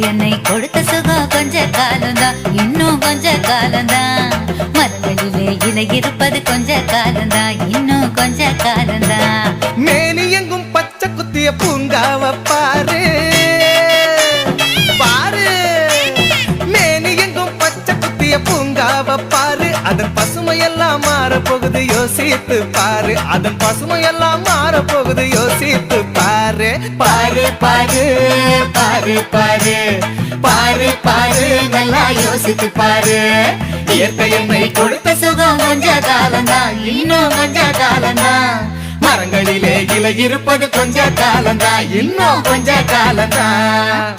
என்னை கொடுத்த சுகம் கொஞ்ச காலம்தான், இன்னும் கொஞ்ச காலம்தான். மரங்களிலே இலை இருப்பது கொஞ்ச காலம்தான், இன்னும் கொஞ்ச காலம்தான். மேனி எங்கும் பச்சை குத்திய பூங்காவ பாரு பாரு, மேனி எங்கும் பச்சை குத்திய பூங்காவ பாரு. அதன் பசுமையெல்லாம் மாற போகுது யோசித்து பாரு, அதன் பசுமையெல்லாம் மாற போகுது யோசித்து பாரு. பாரு பாரு பாரு பாரு பாரு பாரு, நல்லா யோசித்து பாரு. இயற்கை என்னை கொடுத்த சுகம் கொஞ்ச காலம்தான், இன்னும் கொஞ்ச காலம்தான். மரங்களிலே இலை இருப்பது கொஞ்ச காலம்தான், இன்னும் கொஞ்ச காலம்தான்.